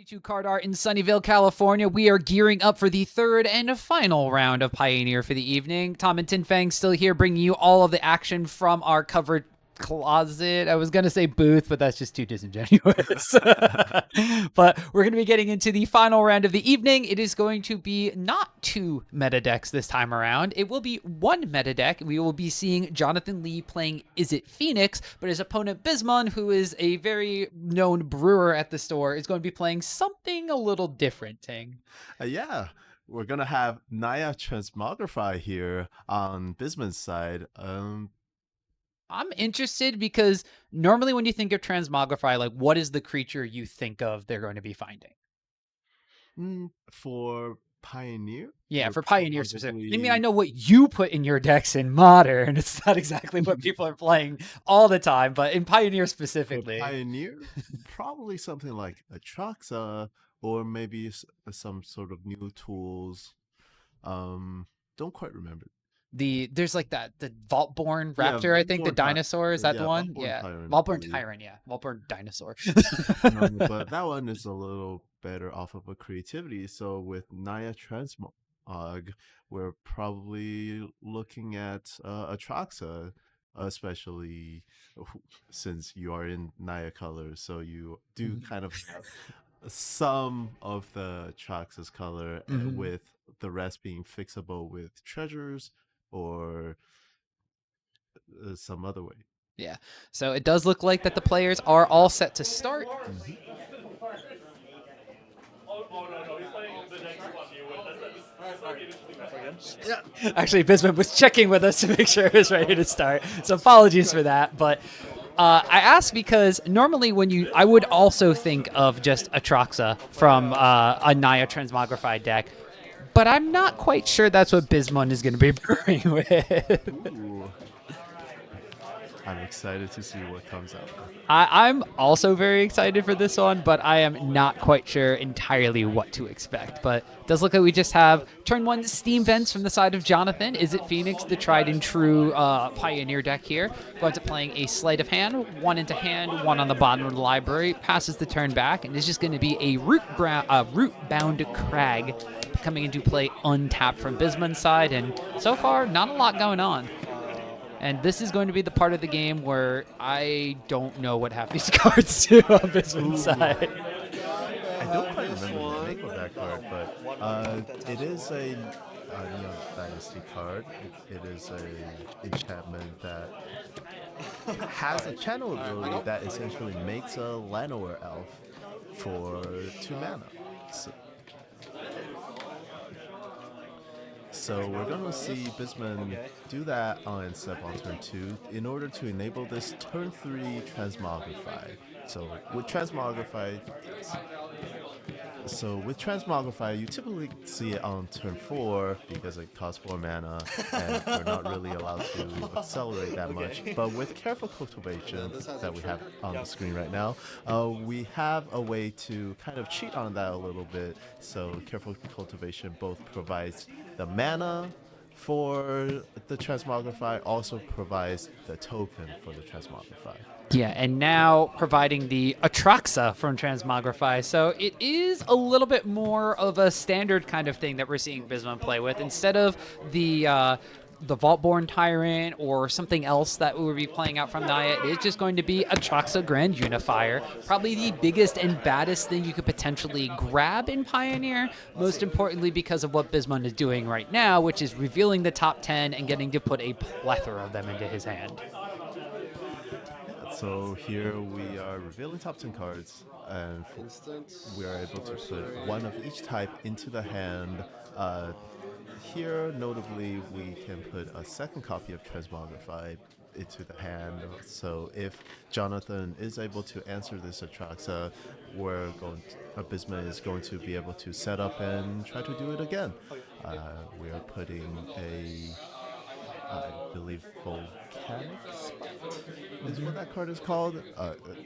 to CardArt in Sunnyvale, California. We are gearing up for the third and final round of Pioneer for the evening. Tom and Tin Fang still here, bringing you all of the action from our covered closet. I was going to say booth, but that's just too disingenuous. But we're going to be getting into the final round of the evening. It is going to be not 2 meta decks this time around. It will be 1 meta deck. We will be seeing Jonathan Lee playing Izzet Phoenix, but his opponent Bismon, who is a very known brewer at the store, is going to be playing something a little different, Ting. Yeah, we're going to have Naya Transmogrify here on Bisman's side. I'm interested because normally when you think of Transmogrify, like what is the creature you think of they're going to be finding? For Pioneer? Yeah, for Pioneer specifically. I mean, I know what you put in your decks in Modern. It's not exactly what people are playing all the time, but in Pioneer specifically. For Pioneer, probably something like Atraxa or maybe some sort of new tools. Don't quite remember. There's like the Vaultborn Raptor, I think, the dinosaur. Is that the one? Vaultborn Tyrant, yeah. Vaultborn Dinosaur. But that one is a little better off of a creativity. So with Naya Transmog, we're probably looking at Atraxa, especially since you are in Naya colors. So you do kind of have some of the Atraxa's color, with the rest being fixable with treasures or some other way. Yeah. So it does look like that the players are all set to start. Yeah. Actually, Bismuth was checking with us to make sure it was ready to start. So apologies for that. But I asked because normally when I would also think of just Atraxa from a Naya Transmogrified deck. But I'm not quite sure that's what Bismon is going to be brewing with. Ooh. I'm excited to see what comes out. I'm also very excited for this one, but I am not quite sure entirely what to expect. But it does look like we just have turn 1 Steam Vents from the side of Jonathan. Izzet Phoenix, the tried and true Pioneer deck here. Going to playing a Sleight of Hand, 1 into hand, 1 on the bottom of the library. Passes the turn back, and it's just going to be a Root-bound Crag coming into play untapped from Bisman's side. And so far, not a lot going on. And this is going to be the part of the game where I don't know what half these cards do on Bisman's side. I don't quite remember the name of that card, but it is a Neon Dynasty card. It is a enchantment that has a channel ability that essentially makes a Llanowar elf for 2 mana. So we're going to see Bisman do that on step on turn 2 in order to enable this turn 3 Transmogrify. So with Transmogrify, you typically see it on turn 4 because it costs 4 mana and we're not really allowed to accelerate that much. But with Careful Cultivation that we have on the screen right now, we have a way to kind of cheat on that a little bit. So Careful Cultivation both provides the mana for the Transmogrify, also provides the token for the Transmogrify. Yeah, and now providing the Atraxa from Transmogrify. So it is a little bit more of a standard kind of thing that we're seeing Bisman play with. Instead of the Vaultborn Tyrant or something else that we would be playing out from Naya, it's just going to be Atraxa Grand Unifier. Probably the biggest and baddest thing you could potentially grab in Pioneer, most importantly because of what Bisman is doing right now, which is revealing the top 10 and getting to put a plethora of them into his hand. So here we are revealing top 10 cards, and we are able to put 1 of each type into the hand. Here, notably, we can put a second copy of Transmogrify into the hand. So if Jonathan is able to answer this Atraxa, Bisman is going to be able to set up and try to do it again. We are putting I believe Volcanic Spite is what that card is called,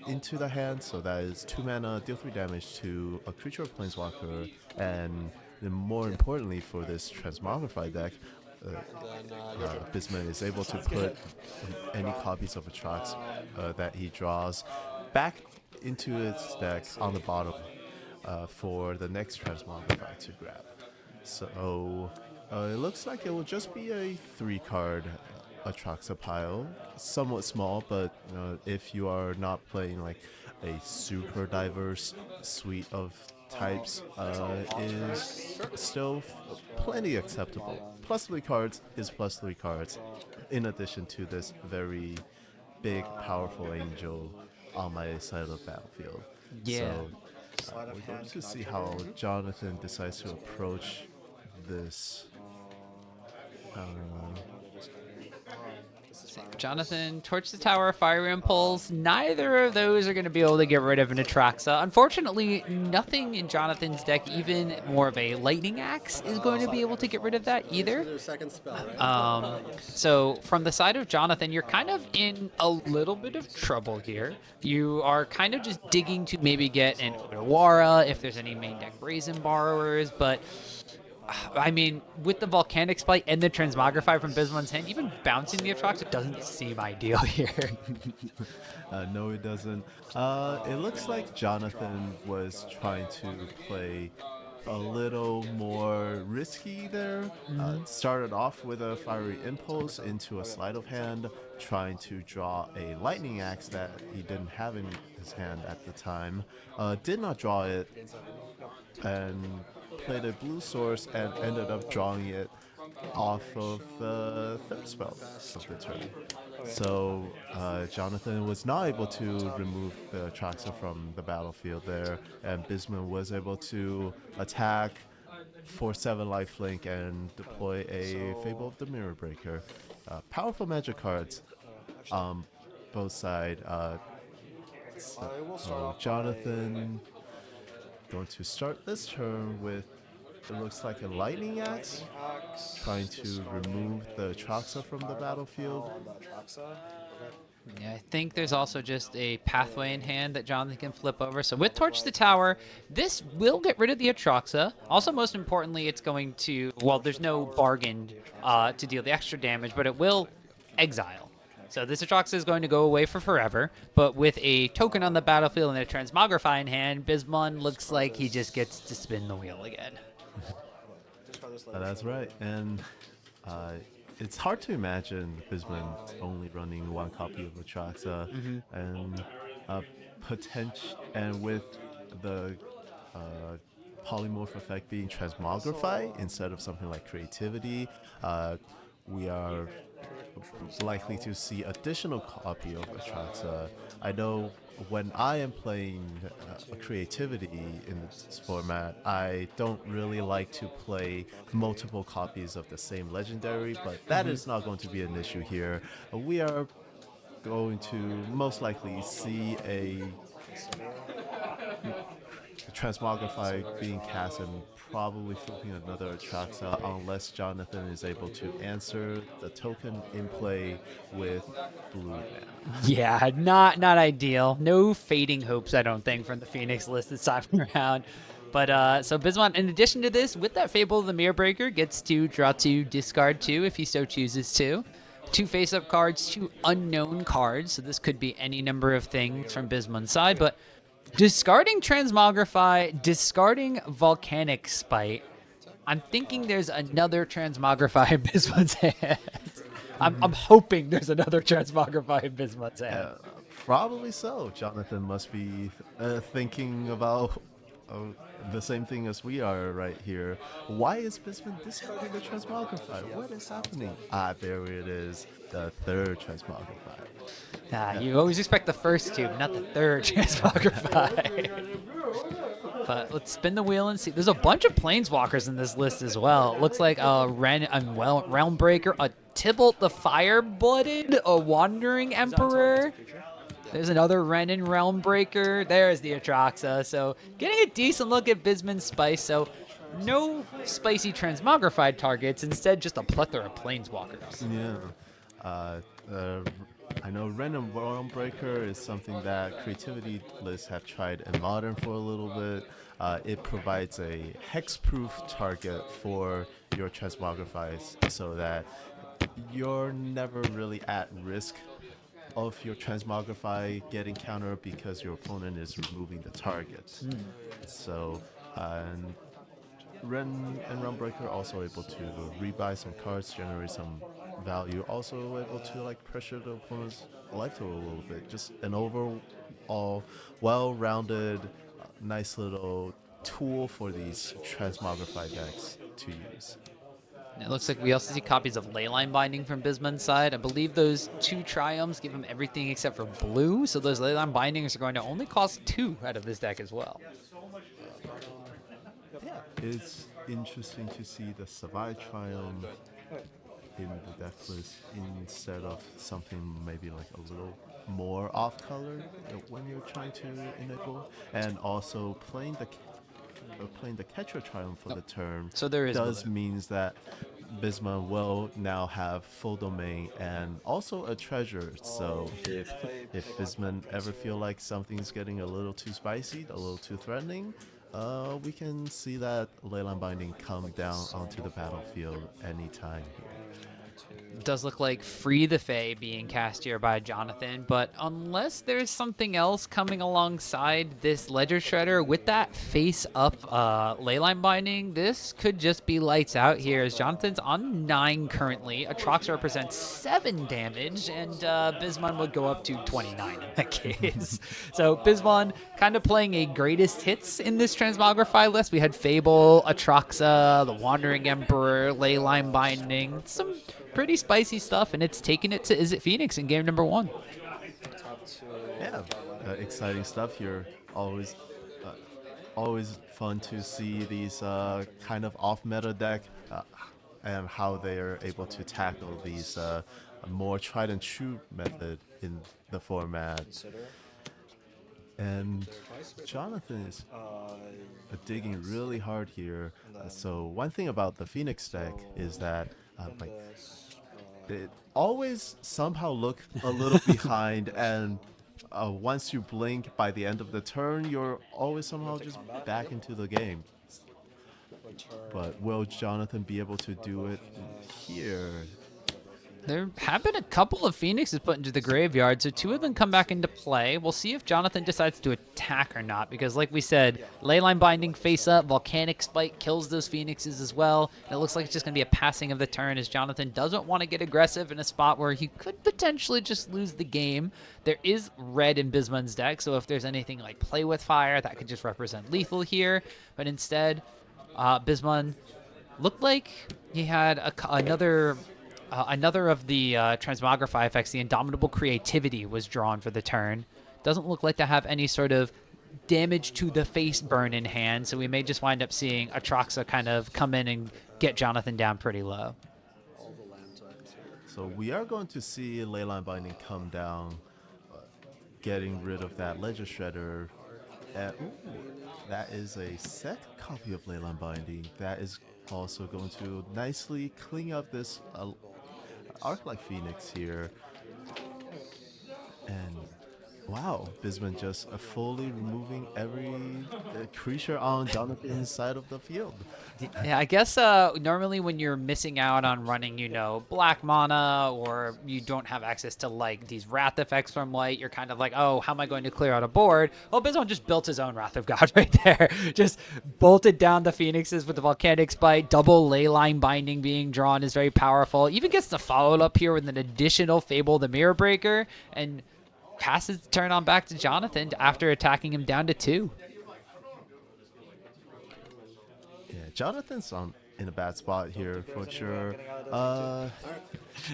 into the hand. So that is 2 mana, deal 3 damage to a creature or planeswalker, and then more importantly for this Transmogrify deck, Bisman is able to put any copies of Atraxa that he draws back into its deck on the bottom for the next Transmogrify to grab. So it looks like it will just be a 3-card Atraxa pile, somewhat small, but if you are not playing like a super diverse suite of types, is still plenty acceptable. Plus 3 cards is plus 3 cards, in addition to this very big, powerful angel on my side of the battlefield. Yeah. So we're going to see how Jonathan decides to approach this. Jonathan, Torch the Tower, Fire Impulse. Neither of those are going to be able to get rid of an Atraxa. Unfortunately, nothing in Jonathan's deck, even more of a Lightning Axe, is going to be able to get rid of that either. So from the side of Jonathan, you're kind of in a little bit of trouble here. You are kind of just digging to maybe get an Odawara if there's any main deck Brazen Borrowers, but I mean, with the Volcanic Spite and the Transmogrify from Bismon's hand, even bouncing the Atraxa doesn't seem ideal here. No, it doesn't. It looks like Jonathan was trying to play a little more risky there. Started off with a Fiery Impulse into a sleight of hand, trying to draw a Lightning Axe that he didn't have in his hand at the time. Did not draw it, and played a blue source and ended up drawing it off of the third spell of the turn. So Jonathan was not able to remove the Atraxa from the battlefield there, and Bisman was able to attack for 7 lifelink and deploy a Fable of the Mirror Breaker. Powerful magic cards on both sides. So Jonathan going to start this turn with, it looks like a Lightning Axe, trying to remove the Atraxa from the battlefield. Yeah, I think there's also just a pathway in hand that Jonathan can flip over. So with Torch the Tower, this will get rid of the Atraxa. Also, most importantly, it's going to, well, there's no bargain to deal the extra damage, but it will exile. So this Atraxa is going to go away for forever, but with a token on the battlefield and a Transmogrify in hand, Bismon looks like he just gets to spin the wheel again. That's right, and it's hard to imagine Bisman only running 1 copy of Atraxa, and and with the polymorph effect being Transmogrify instead of something like Creativity, we are likely to see additional copy of Atraxa. I know when I am playing Creativity in this format, I don't really like to play multiple copies of the same legendary, but that is not going to be an issue here. We are going to most likely see a Transmogrify being cast and probably flipping another Atraxa unless Jonathan is able to answer the token in play with blue mana. Yeah, not ideal. No fading hopes, I don't think, from the Phoenix list this time around. But so Bismon, in addition to this, with that Fable of the Mirror Breaker, gets to draw 2, discard 2 if he so chooses to. 2 face-up cards, 2 unknown cards, so this could be any number of things from Bismon's side, but discarding Transmogrify, discarding Volcanic Spite, I'm thinking there's another Transmogrify in Bismon's hand. I'm hoping there's another Transmogrify in Bismon's hand. Probably so. Jonathan must be thinking about the same thing as we are right here. Why is Bisman discarding the Transmogrify? What is happening? There it is. The third Transmogrify. You always expect the first 2, but not the third Transmogrify. But let's spin the wheel and see. There's a bunch of Planeswalkers in this list as well. It looks like a Realmbreaker, a Tybalt the Fire-Blooded, a Wandering Emperor. There's another Ren and Realmbreaker. There's the Atraxa. So getting a decent look at Bisman's Spice. So no spicy Transmogrified targets. Instead, just a plethora of Planeswalkers. Yeah. I know Ren and Realmbreaker is something that creativity lists have tried in Modern for a little bit. It provides a hex-proof target for your Transmogrifies so that you're never really at risk of your Transmogrify getting countered because your opponent is removing the target. So, and Ren and Runbreaker also able to rebuy some cards, generate some value. Also able to like pressure the opponent's life total a little bit. Just an overall well-rounded, nice little tool for these Transmogrify decks to use. It looks like we also see copies of Leyline Binding from Bisman's side. I believe those 2 Triumphs give him everything except for blue, so those Leyline Bindings are going to only cost 2 out of this deck as well. Yeah, it's interesting to see the Savai Triumph in the deck list instead of something maybe like a little more off color when you're trying to enable, and also playing the Catcher Triumph for the turn. So there is does blue. means that Bisman will now have full domain and also a treasure. So if Bisman ever feel like something's getting a little too spicy, a little too threatening, we can see that Leyline Binding come down onto the battlefield anytime here. Does look like Free the Fae being cast here by Jonathan, but unless there's something else coming alongside this Ledger Shredder with that face-up Leyline Binding, this could just be lights out here as Jonathan's on 9 currently. Atrox represents 7 damage, and Bisman would go up to 29 in that case. So Bisman kind of playing a greatest hits in this Transmogrify list. We had Fable, Atroxa, the Wandering Emperor, Leyline Binding, some pretty spicy stuff, and it's taking it to Izzet Phoenix in game number 1. Yeah, exciting stuff here. Always fun to see these kind of off-meta deck and how they are able to tackle these more tried and true method in the format. And Jonathan is digging really hard here. So one thing about the Phoenix deck is that it always somehow look a little behind, and once you blink by the end of the turn, you're always somehow just back into the game. But will Jonathan be able to do it here? There have been a couple of Phoenixes put into the graveyard, so 2 of them come back into play. We'll see if Jonathan decides to attack or not, because like we said, Leyline Binding face up, Volcanic Spike kills those Phoenixes as well. And it looks like it's just going to be a passing of the turn, as Jonathan doesn't want to get aggressive in a spot where he could potentially just lose the game. There is red in Bisman's deck, so if there's anything like Play With Fire, that could just represent lethal here. But instead, Bisman looked like he had another of the Transmogrify effects, the Indomitable Creativity, was drawn for the turn. Doesn't look like to have any sort of damage to the face burn in hand, so we may just wind up seeing Atroxa kind of come in and get Jonathan down pretty low. So we are going to see Leyline Binding come down, getting rid of that Ledger Shredder. That is a second copy of Leyline Binding. That is also going to nicely clean up this Arc like Phoenix here. And wow, Bisman just fully removing every creature on Jonathan's side of the field. Yeah, I guess normally when you're missing out on running, black mana, or you don't have access to like these Wrath effects from light, you're kind of like, oh, how am I going to clear out a board? Well, Bisman just built his own Wrath of God right there. Just bolted down the Phoenixes with the Volcanic Spite. Double Leyline Binding being drawn is very powerful. Even gets to follow it up here with an additional Fable the Mirror Breaker, and passes the turn on back to Jonathan after attacking him down to 2. Yeah, Jonathan's in a bad spot here for sure.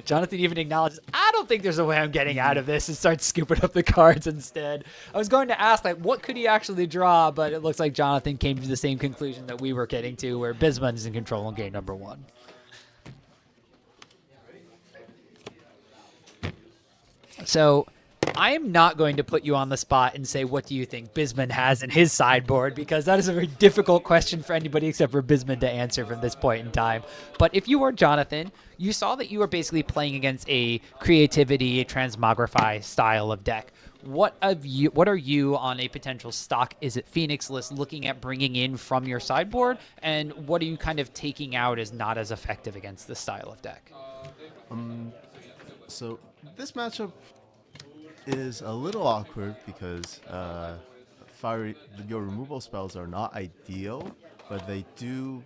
Jonathan even acknowledges, I don't think there's a way I'm getting out of this, and starts scooping up the cards instead. I was going to ask, like, what could he actually draw, but it looks like Jonathan came to the same conclusion that we were getting to, where Bisman is in control in game number 1. So I am not going to put you on the spot and say, what do you think Bisman has in his sideboard? Because that is a very difficult question for anybody except for Bisman to answer from this point in time. But if you were Jonathan, you saw that you were basically playing against a creativity, Transmogrify style of deck. What are you on a potential stock Izzet Phoenix list looking at bringing in from your sideboard? And what are you kind of taking out as not as effective against this style of deck? So this matchup is a little awkward because fire your removal spells are not ideal, but they do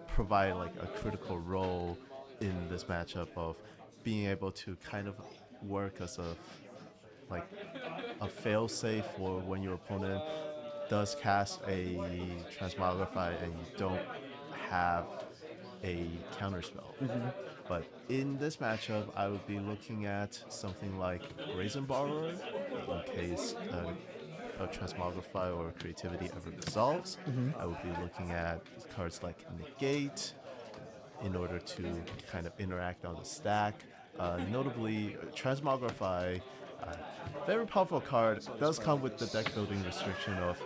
provide like a critical role in this matchup of being able to kind of work as like a fail-safe for when your opponent does cast a Transmogrify and you don't have a counterspell. But in this matchup, I would be looking at something like Brazen Borrower in case a Transmogrify or Creativity ever dissolves. I would be looking at cards like Negate in order to kind of interact on the stack. Notably, Transmogrify, very powerful card, does come with the deck building restriction of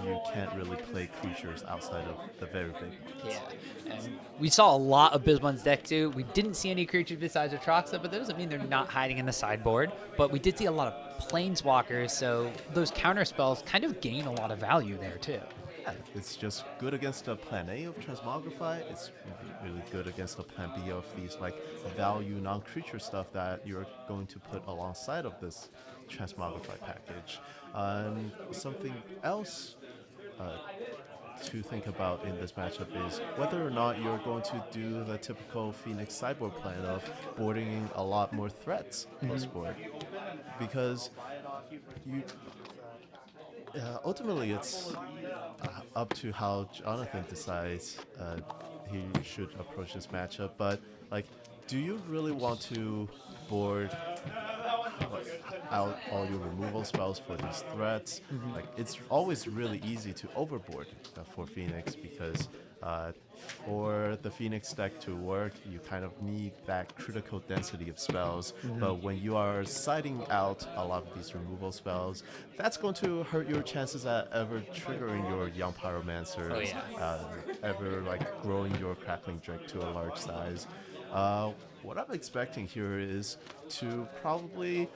you can't really play creatures outside of the very big ones. Yeah, and we saw a lot of Bismon's deck too. We didn't see any creatures besides Atraxa, but that doesn't mean they're not hiding in the sideboard. But we did see a lot of planeswalkers, so those counter spells kind of gain a lot of value there too. Yeah, it's just good against the plan A of Transmogrify. It's really good against the plan B of these like value non-creature stuff that you're going to put alongside of this Transmogrify package. Something else to think about in this matchup is whether or not you're going to do the typical Phoenix sideboard plan of boarding a lot more threats post-board. Because you ultimately it's up to how Jonathan decides he should approach this matchup. But like, do you really want to board out all your removal spells for these threats? Like, it's always really easy to overboard for Phoenix because for the Phoenix deck to work, you kind of need that critical density of spells. But when you are siding out a lot of these removal spells, that's going to hurt your chances at ever triggering your Young Pyromancer, ever like growing your Crackling Drake to a large size. What I'm expecting here is to probably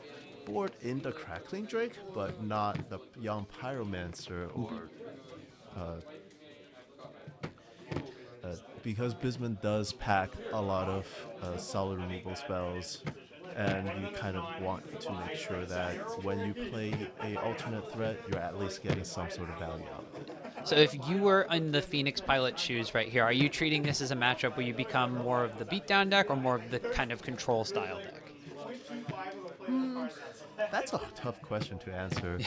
board in the Crackling Drake, but not the Young Pyromancer or because Bisman does pack a lot of solid removal spells, and you kind of want to make sure that when you play a alternate threat, you're at least getting some sort of value out of it. So if you were in the Phoenix Pilot shoes right here, are you treating this as a matchup where you become more of the beatdown deck or more of the kind of control style deck? That's a tough question to answer.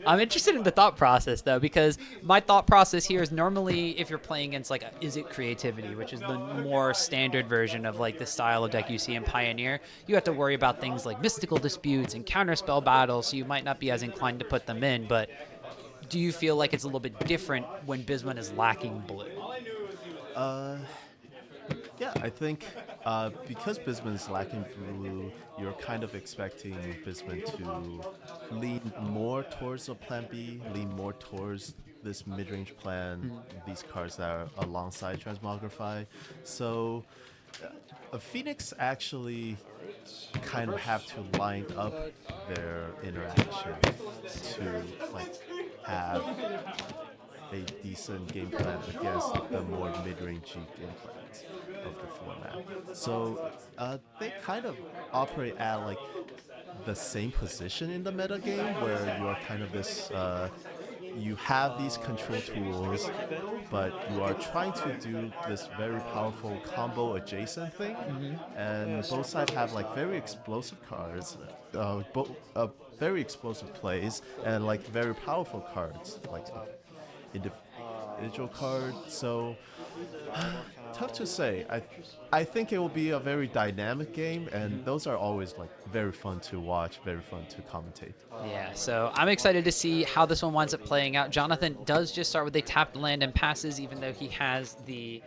I'm interested in the thought process though, because my thought process here is normally if you're playing against like Izzet Creativity, which is the more standard version of like the style of deck you see in Pioneer, you have to worry about things like mystical disputes and counterspell battles, so you might not be as inclined to put them in. But do you feel like it's a little bit different when Bisman is lacking blue? Yeah, I think because Bisman's lacking blue, you're kind of expecting Bisman to lean more towards a plan B, lean more towards this mid-range plan, these cards that are alongside Transmogrify. So Phoenix actually kind of have to line up their interaction to like have a decent game plan against the more mid-range game plans of the format. So they kind of operate at like the same position in the meta game where you are kind of this you have these control tools, but you are trying to do this very powerful combo adjacent thing, and both sides have like very explosive cards, very explosive plays, and like very powerful cards, like individual card. So tough to say. I think it will be a very dynamic game, and those are always like very fun to watch, very fun to commentate. Yeah, so I'm excited to see how this one winds up playing out. Jonathan does just start with a tapped land and passes, even though he has the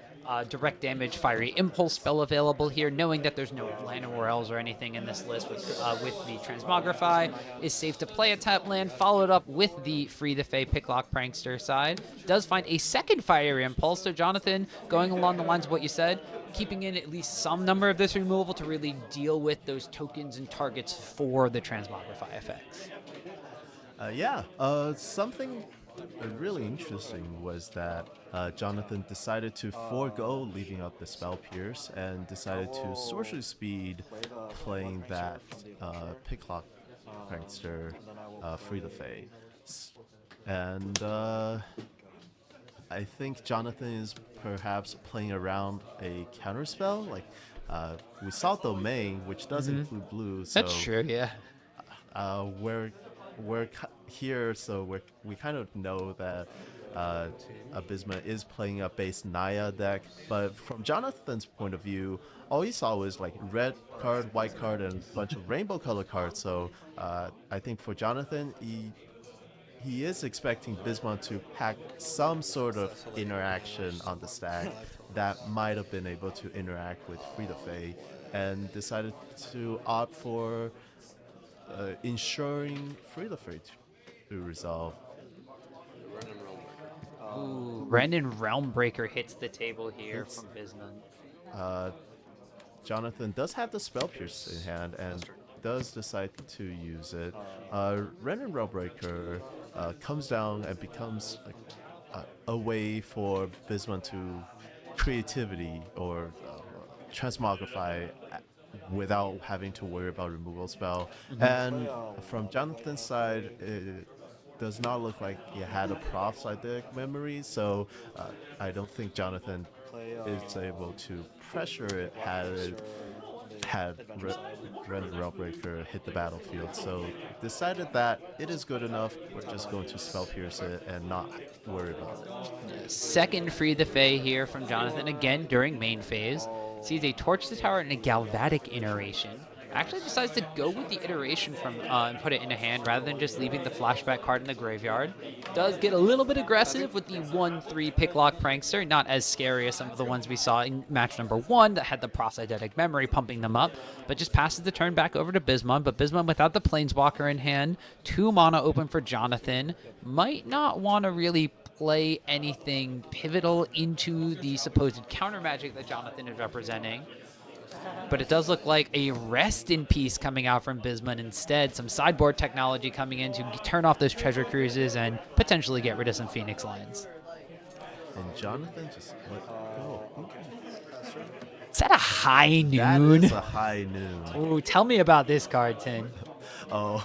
direct damage Fiery Impulse spell available here, knowing that there's no Land Royals or anything in this list with the Transmogrify. Is safe to play a tapped land, followed up with the Free the Fae Picklock Prankster side. Does find a second Fiery Impulse, so Jonathan, going along the lines of what you said, keeping in at least some number of this removal to really deal with those tokens and targets for the Transmogrify effects. Something really interesting was that Jonathan decided to forego leaving up the spell pierce and decided to sorcery speed playing that picklock prankster Frida Faye. And I think Jonathan is perhaps playing around a counterspell. Like we saw Domain, which does include blue, That's so true, yeah. we're here, so we kind of know that Abysma is playing a base Naya deck. But from Jonathan's point of view, all he saw was like red card, white card, and a bunch of rainbow color cards. So I think for Jonathan, he is expecting Bismuth to pack some sort of interaction on the stack that might have been able to interact with Frida Faye, and decided to opt for ensuring Frida Faye to resolve. Ooh, Brendan Realmbreaker hits the table here from Bismuth. Jonathan does have the Spell Pierce in hand and does decide to use it. Renan Railbreaker comes down and becomes like, a way for Bismuth to creativity or transmogrify without having to worry about removal spell. And from Jonathan's side, it does not look like he had a Prophetic memory, so I don't think Jonathan is able to pressure it had Ren Railbreaker hit the battlefield. So decided that it is good enough. We're just going to spell pierce it and not worry about it. Second Free the Fae here from Jonathan, again during main phase. Sees a Torch the Tower and a Galvadic iteration. Actually decides to go with the iteration from and put it in a hand rather than just leaving the flashback card in the graveyard. Does get a little bit aggressive with the 1/3 Picklock Prankster, not as scary as some of the ones we saw in match number 1 that had the Prosthetic Memory pumping them up, but just passes the turn back over to Bismon. But Bismon without the Planeswalker in hand, 2 mana open for Jonathan, might not want to really play anything pivotal into the supposed counter magic that Jonathan is representing. But it does look like a rest in peace coming out from Bismuth instead. Some sideboard technology coming in to turn off those treasure cruises and potentially get rid of some Phoenix Lions. And Jonathan just let go. Is that a high noon? That is a high noon. Ooh, tell me about this card, Tin. Oh,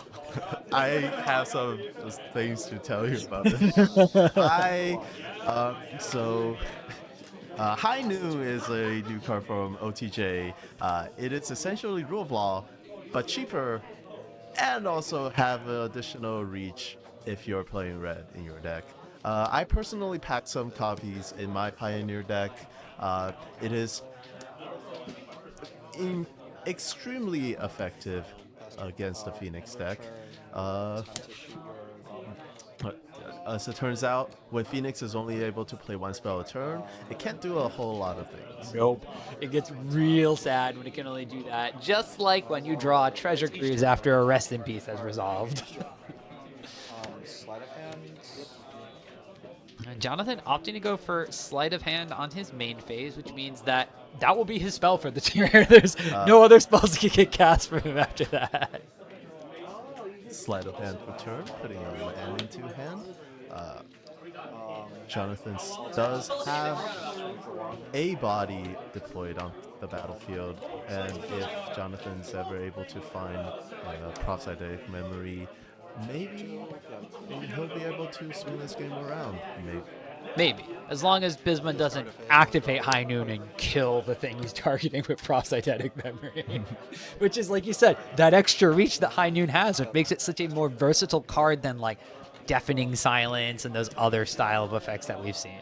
I have some just things to tell you about it. High Noon is a new card from OTJ. It is essentially Rule of Law, but cheaper, and also have an additional reach if you're playing red in your deck. I personally packed some copies in my Pioneer deck. It is extremely effective against the Phoenix deck. As it turns out, when Phoenix is only able to play 1 spell a turn, it can't do a whole lot of things. Nope. It gets real sad when it can only do that. Just like when you draw a Treasure Cruise after a Rest in Peace has resolved. Jonathan opting to go for Sleight of Hand on his main phase, which means that will be his spell for the turn. There's no other spells that can get cast from him after that. Sleight of Hand for turn, putting a land into hand. Jonathan does have a body deployed on the battlefield, and if Jonathan's ever able to find Prophetic Memory, maybe he'll be able to swing this game around. Maybe. As long as Bismuth doesn't activate High Noon and kill the thing he's targeting with Prosthetic Memory. Which is, like you said, that extra reach that High Noon has, which makes it such a more versatile card than, like, Deafening Silence and those other style of effects that we've seen.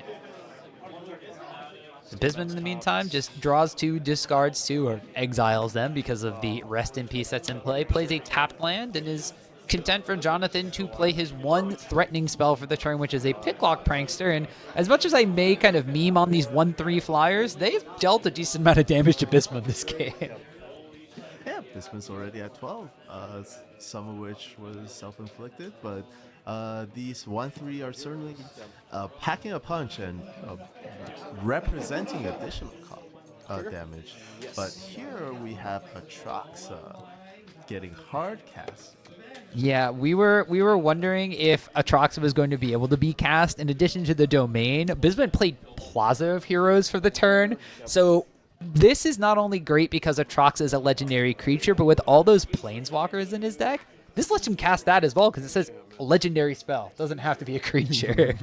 So Bismuth, in the meantime, just draws 2, discards 2, or exiles them because of the Rest in Peace that's in play, plays a tapped land, and is content for Jonathan to play his 1 threatening spell for the turn, which is a Picklock Prankster. And as much as I may kind of meme on these 1/3 flyers, they've dealt a decent amount of damage to Bismuth this game. Yeah, Bismuth's already at 12, some of which was self-inflicted, but these 1/3 are certainly packing a punch and representing additional damage. But here we have Atraxa getting hard cast Yeah, we were wondering if Atraxa was going to be able to be cast in addition to the domain. Bisman played Plaza of Heroes for the turn, so this is not only great because Atraxa is a legendary creature, but with all those planeswalkers in his deck, this lets him cast that as well because it says legendary spell. Doesn't have to be a creature.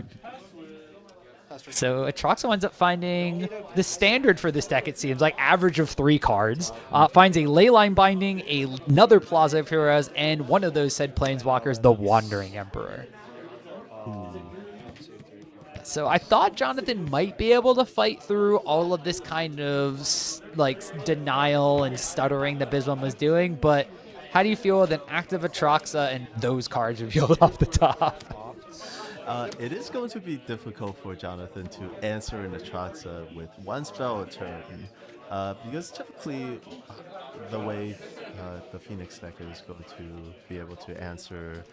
So Atraxa ends up finding the standard for this deck, it seems, like average of 3 cards. Finds a Leyline Binding, another Plaza of Heroes, and one of those said planeswalkers, the Wandering Emperor. So I thought Jonathan might be able to fight through all of this kind of like denial and stuttering that Bisman was doing, but how do you feel with an active Atraxa and those cards revealed off the top? It is going to be difficult for Jonathan to answer an Atraxa with 1 spell a turn, because typically the way the Phoenix deck is going to be able to answer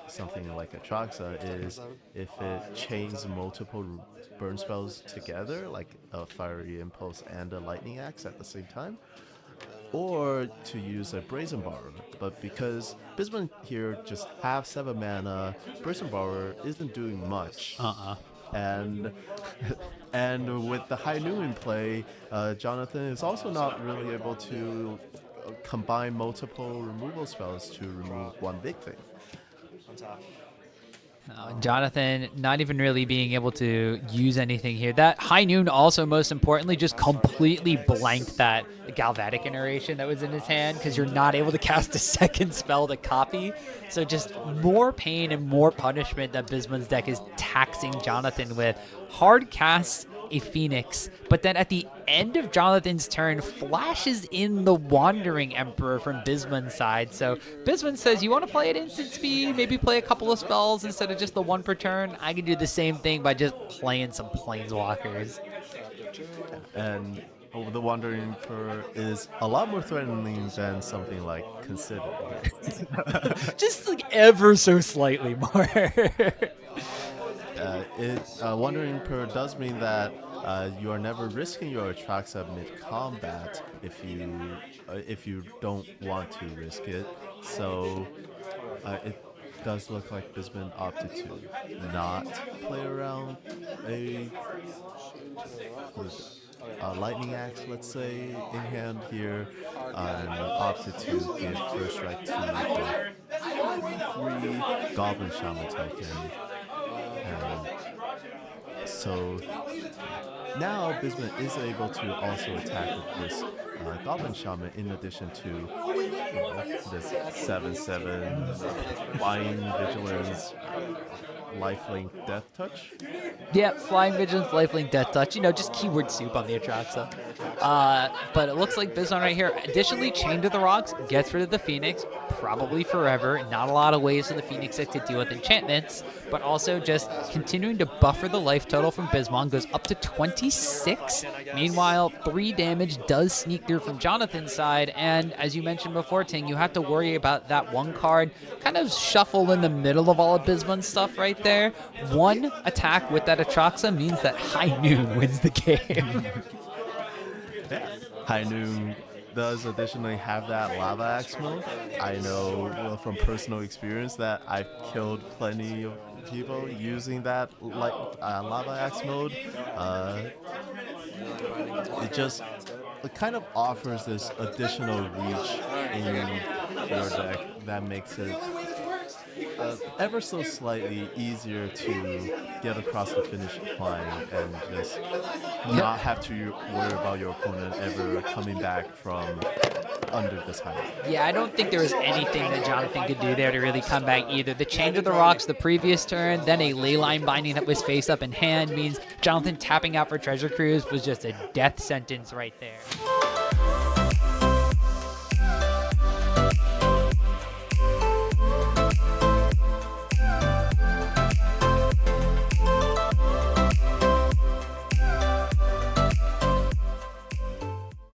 something like Atraxa is if it chains multiple burn spells together, like a Fiery Impulse and a Lightning Axe at the same time, or to use a Brazen Borrower. But because Bisman here just have 7 mana, Brazen Borrower isn't doing much. And and with the High Noon in play, Jonathan is also not really able to combine multiple removal spells to remove one big thing. Jonathan not even really being able to use anything here. That High Noon also, most importantly, just completely blanked that Galvanic Iteration that was in his hand because you're not able to cast a second spell to copy. So just more pain and more punishment that Bisman's deck is taxing Jonathan with. Hard cast a Phoenix, but then at the end of Jonathan's turn flashes in the Wandering Emperor from Bisman's side. So Bisman says, you want to play at instant speed, maybe play a couple of spells instead of just the 1 per turn? I can do the same thing by just playing some Planeswalkers. And the Wandering Emperor is a lot more threatening than something like Consider. Just like ever so slightly more. Wandering Emperor does mean that you are never risking your Atraxa mid-combat if you don't want to risk it. So it does look like Bisman opted to not play around a Lightning Axe, let's say, in hand here, and opted to give first strike to the 3 Goblin Shaman token. So now Bisman is able to also attack with this Goblin Shaman in addition to this 7/7 Flying Vigilance, Lifelink Death Touch. Yeah, Flying Vigilance, Lifelink, Death Touch. Just keyword soup on the Atraxa. But it looks like Bisman right here, additionally, Chained to the Rocks gets rid of the Phoenix, probably forever. Not a lot of ways for the Phoenix deck to deal with enchantments, but also just continuing to buffer the life total from Bisman, goes up to 26. Meanwhile, 3 damage does sneak through from Jonathan's side, and as you mentioned before, Ting, you have to worry about that 1 card kind of shuffle in the middle of all of Bisman's stuff right there. 1 attack with that Atraxa means that High Noon wins the game. Yeah. High Noon does additionally have that Lava Axe mode. I know from personal experience that I've killed plenty of people using that Lava Axe mode. It kind of offers this additional reach in your deck that makes it ever so slightly easier to get across the finish line and just not have to worry about your opponent ever coming back from under this height. Yeah, I don't think there was anything that Jonathan could do there to really come back either. The Chain to the Rocks the previous turn, then a Leyline Binding that was face up in hand means Jonathan tapping out for Treasure Cruise was just a death sentence right there.